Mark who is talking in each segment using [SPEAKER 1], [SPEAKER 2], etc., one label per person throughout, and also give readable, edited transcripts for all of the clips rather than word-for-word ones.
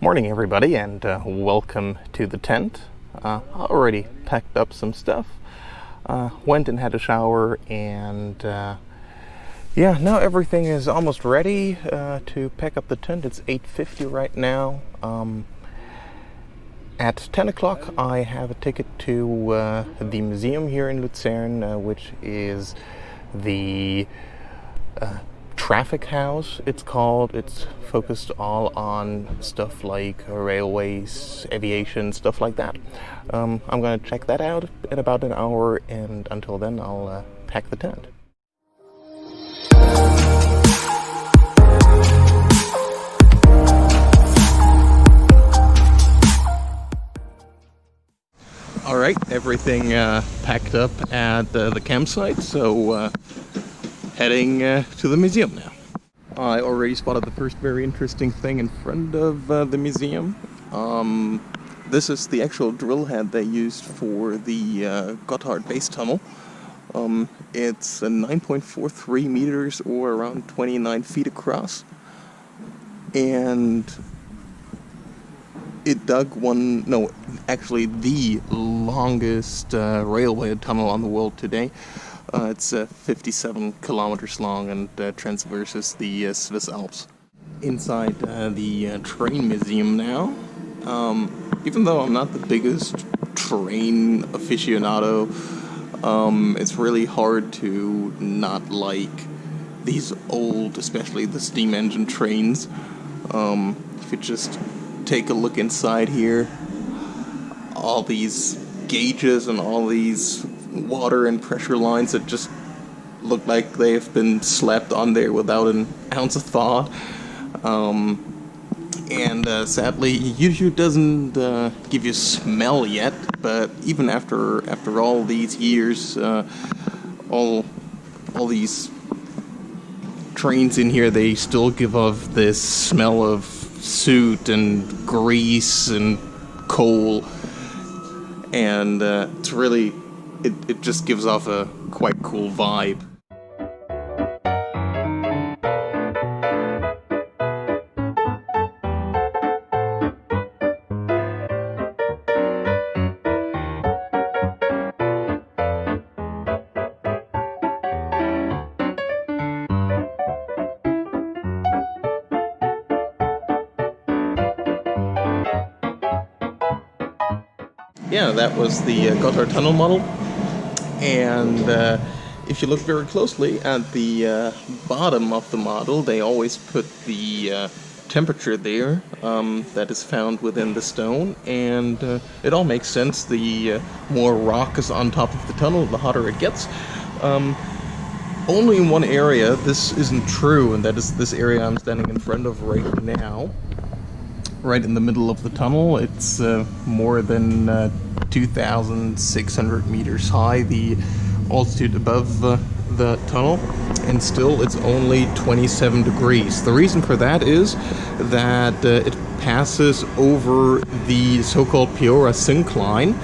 [SPEAKER 1] Morning everybody, and welcome to the tent. Already packed up some stuff, went and had a shower, and yeah, now everything is almost ready to pack up the tent. It's 8:50 right now. At 10 o'clock I have a ticket to the museum here in Luzern, which is the traffic house, it's called. It's focused all on stuff like railways, aviation, stuff like that. I'm going to check that out in about an hour, and until then I'll pack the tent. Alright, everything packed up at the campsite, so heading to the museum now. I already spotted the first very interesting thing in front of the museum. This is the actual drill head they used for the Gotthard base tunnel. It's 9.43 meters, or around 29 feet across. And it dug the longest railway tunnel on the world today. It's 57 kilometers long and transverses the Swiss Alps. Inside the train museum now. Even though I'm not the biggest train aficionado, it's really hard to not like these old, especially the steam engine trains. If you just take a look inside here, all these gauges and all these water and pressure lines that just look like they've been slapped on there without an ounce of thought. Sadly, YouTube doesn't give you smell yet, but even after all these years, all these trains in here, they still give off this smell of soot and grease and coal, and it's really, it just gives off a quite cool vibe. Yeah, that was the Gotthard tunnel model, and if you look very closely at the bottom of the model, they always put the temperature there that is found within the stone, and it all makes sense. The more rock is on top of the tunnel, the hotter it gets. Only in one area this isn't true, and that is this area I'm standing in front of right now. Right in the middle of the tunnel. It's more than 2,600 meters high, the altitude above the tunnel, and still it's only 27 degrees. The reason for that is that it passes over the so-called Piora syncline,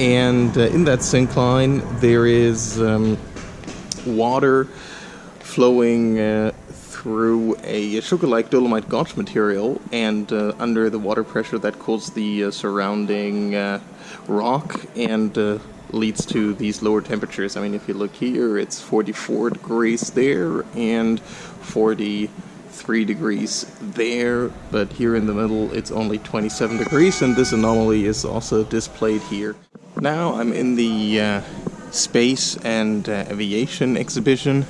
[SPEAKER 1] and in that syncline there is water flowing through a sugar-like dolomite gauge material, and under the water pressure that cools the surrounding rock and leads to these lower temperatures. I mean, if you look here, it's 44 degrees there and 43 degrees there, but here in the middle it's only 27 degrees, and this anomaly is also displayed here. Now I'm in the space and aviation exhibition.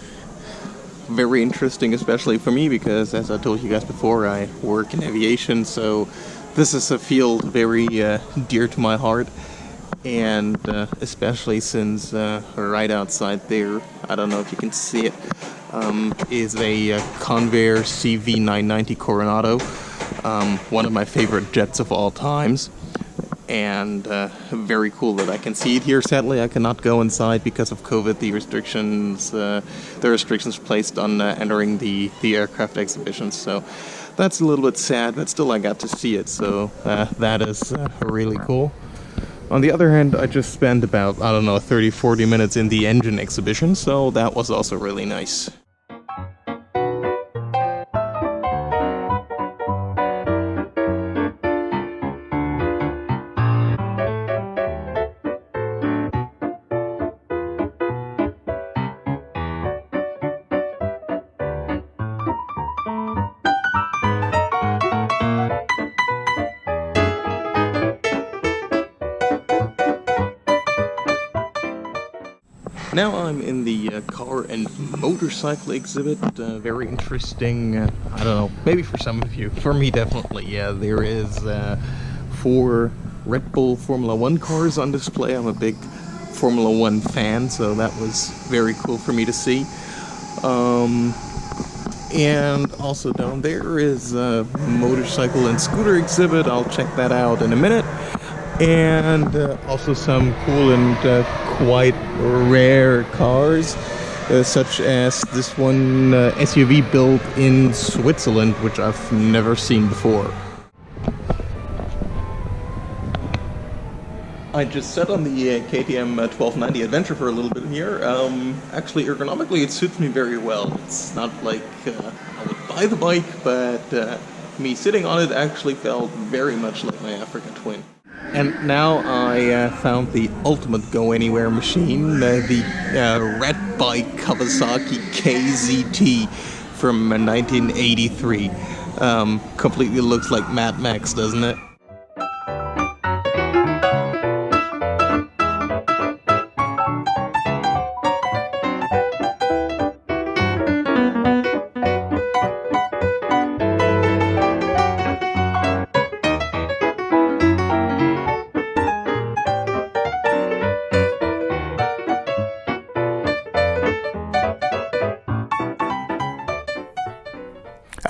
[SPEAKER 1] Very interesting, especially for me, because as I told you guys before, I work in aviation, so this is a field very dear to my heart, and especially since right outside there, I don't know if you can see it, is a Convair CV990 Coronado, one of my favorite jets of all times. And very cool that I can see it here. Sadly, I cannot go inside because of COVID. The restrictions placed on entering the aircraft exhibitions. So that's a little bit sad, but still I got to see it. So that is really cool. On the other hand, I just spent about, 30-40 minutes in the engine exhibition. So that was also really nice. Now I'm in the car and motorcycle exhibit. Very interesting. I don't know, maybe for some of you. For me, definitely. Yeah, there is 4 Red Bull Formula 1 cars on display. I'm a big Formula 1 fan, so that was very cool for me to see. And also down there is a motorcycle and scooter exhibit. I'll check that out in a minute. And also some cool and quite rare cars, such as this one SUV built in Switzerland, which I've never seen before. I just sat on the KTM 1290 Adventure for a little bit here. Actually, ergonomically, it suits me very well. It's not like I would buy the bike, but me sitting on it actually felt very much like my African twin. And now I found the ultimate go-anywhere machine, the Red Bike Kawasaki KZT from 1983. Completely looks like Mad Max, doesn't it?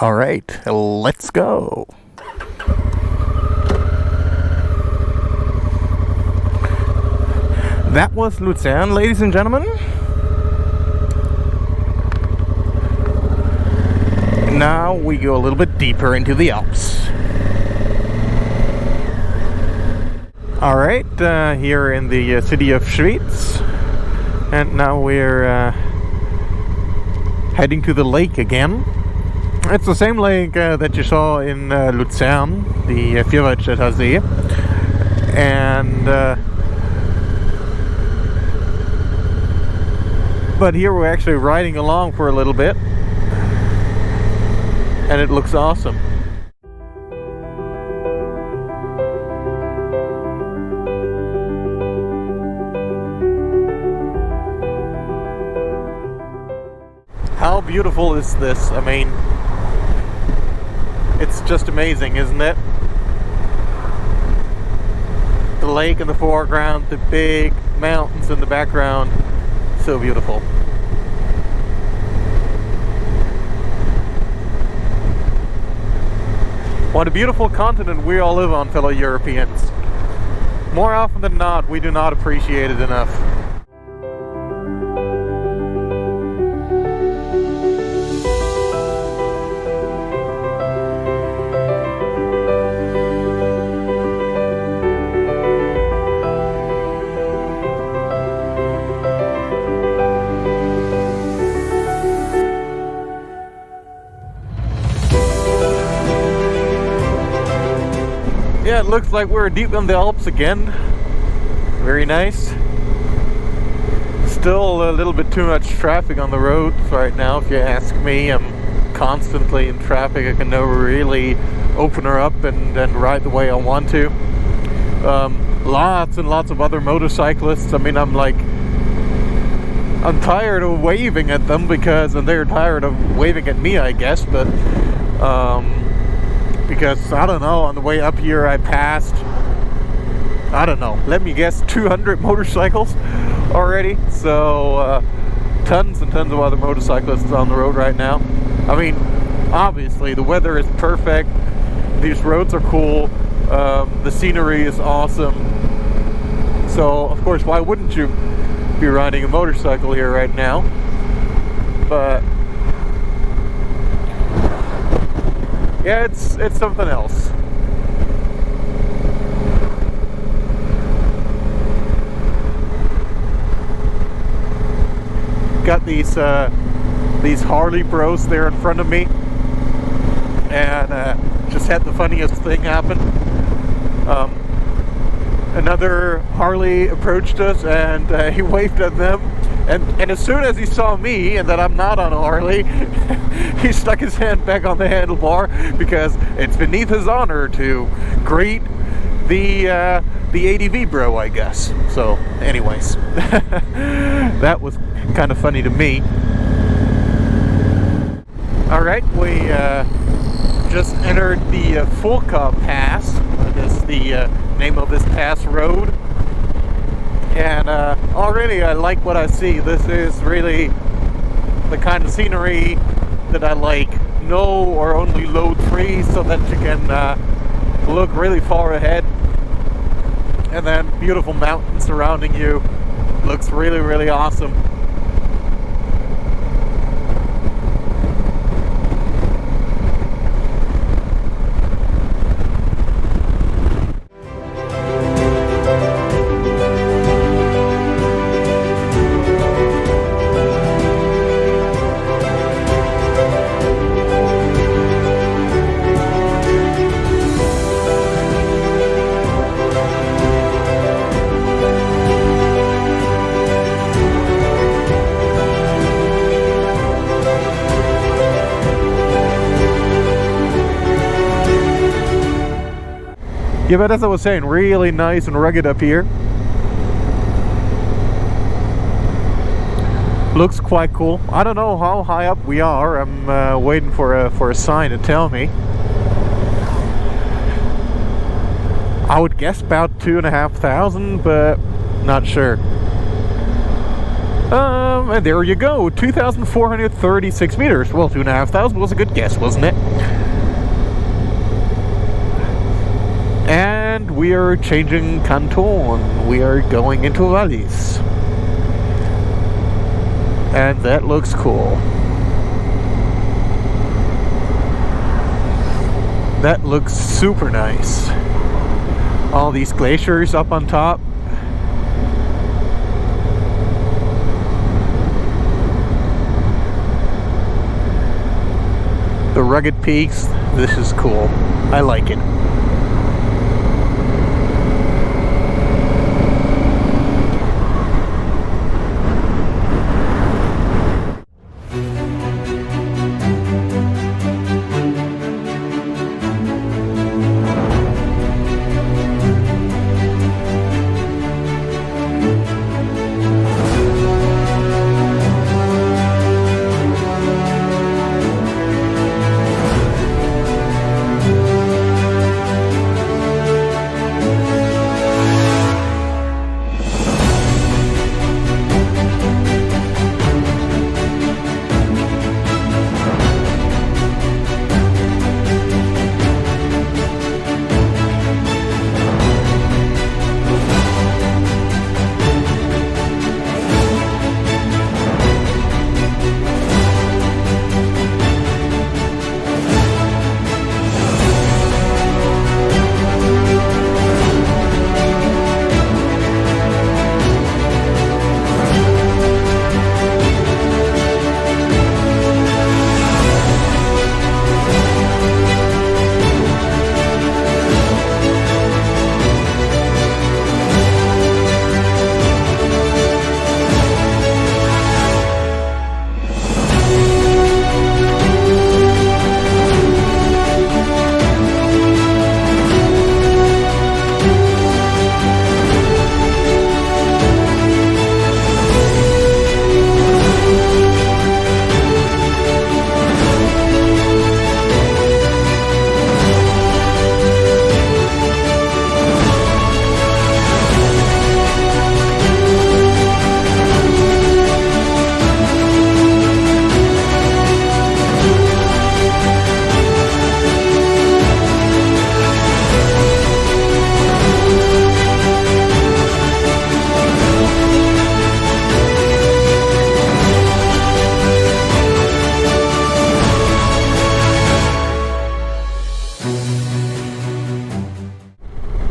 [SPEAKER 1] All right, let's go. That was Luzern, ladies and gentlemen. Now we go a little bit deeper into the Alps. All right, here in the city of Schwyz, and now we're heading to the lake again. It's the same lake that you saw in Luzern, the Vierwaldstätter See. And but here we're actually riding along for a little bit, and it looks awesome. How beautiful is this? I mean, it's just amazing, isn't it? The lake in the foreground, the big mountains in the background. So beautiful. What a beautiful continent we all live on, fellow Europeans. More often than not, we do not appreciate it enough. Yeah, it looks like we're deep in the Alps again. Very nice. Still a little bit too much traffic on the roads right now, if you ask me. I'm constantly in traffic. I can never really open her up and ride the way I want to. Lots and lots of other motorcyclists. I mean, I'm tired of waving at them and they're tired of waving at me, I guess, but because, I don't know, on the way up here I passed, I don't know, let me guess, 200 motorcycles already. So tons and tons of other motorcyclists on the road right now. I mean, obviously the weather is perfect, these roads are cool, the scenery is awesome, so of course why wouldn't you be riding a motorcycle here right now? But yeah, it's something else. Got these Harley bros there in front of me, and just had the funniest thing happen. Another Harley approached us, and he waved at them, and as soon as he saw me and that I'm not on a Harley, he stuck his hand back on the handlebar, because it's beneath his honor to greet the ADV bro, I guess. So, anyways, that was kind of funny to me. All right, we just entered the Fulda Pass. That's the name of this pass road. And already I like what I see. This is really the kind of scenery that I like. No or only low trees so that you can look really far ahead. And then beautiful mountains surrounding you. Looks really, really awesome. Yeah, but as I was saying, really nice and rugged up here. Looks quite cool. I don't know how high up we are. I'm waiting for a sign to tell me. I would guess about 2,500, but not sure. And there you go, 2,436 meters. Well, 2,500 was a good guess, wasn't it? And we are changing canton. We are going into valleys. And that looks cool. That looks super nice. All these glaciers up on top. The rugged peaks. This is cool. I like it.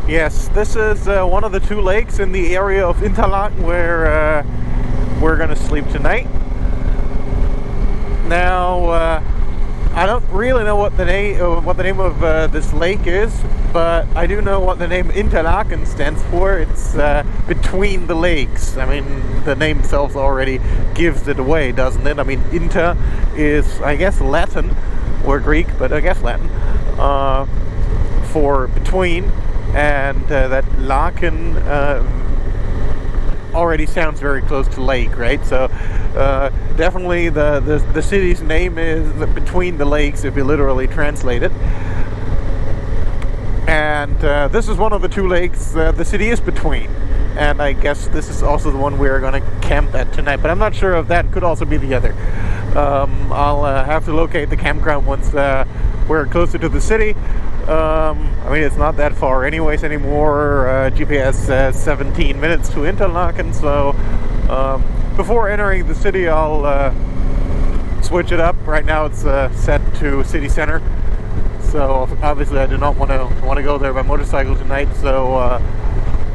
[SPEAKER 1] Yes, this is one of the two lakes in the area of Interlaken where we're gonna sleep tonight. Now, I don't really know what the name of this lake is, but I do know what the name Interlaken stands for. It's between the lakes. I mean, the name itself already gives it away, doesn't it? I mean, inter is, I guess, Latin or Greek, but I guess Latin for between. and that Laken already sounds very close to lake, right? So definitely the city's name is between the lakes if you literally translate it. And this is one of the two lakes the city is between. And I guess this is also the one we're going to camp at tonight. But I'm not sure if that could also be the other. I'll have to locate the campground once we're closer to the city. I mean, it's not that far anyways anymore. GPS says 17 minutes to Interlaken. So before entering the city, I'll switch it up. Right now it's set to city center. So obviously I do not want to go there by motorcycle tonight. So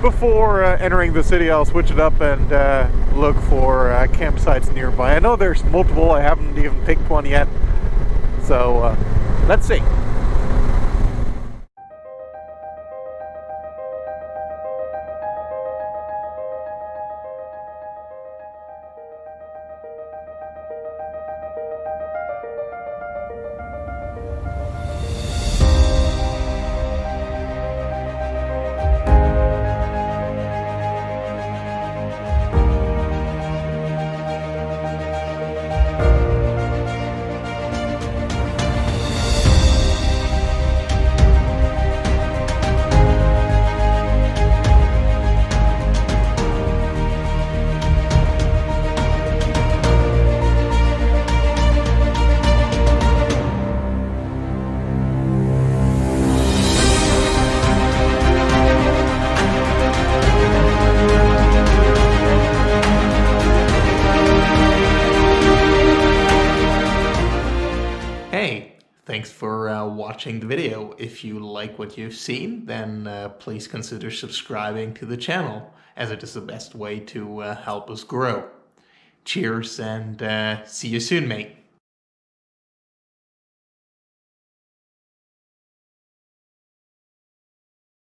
[SPEAKER 1] before entering the city, I'll switch it up and look for campsites nearby. I know there's multiple. I haven't even picked one yet. So let's see. Hey, thanks for watching the video. If you like what you've seen, then please consider subscribing to the channel, as it is the best way to help us grow. Cheers and see you soon, mate.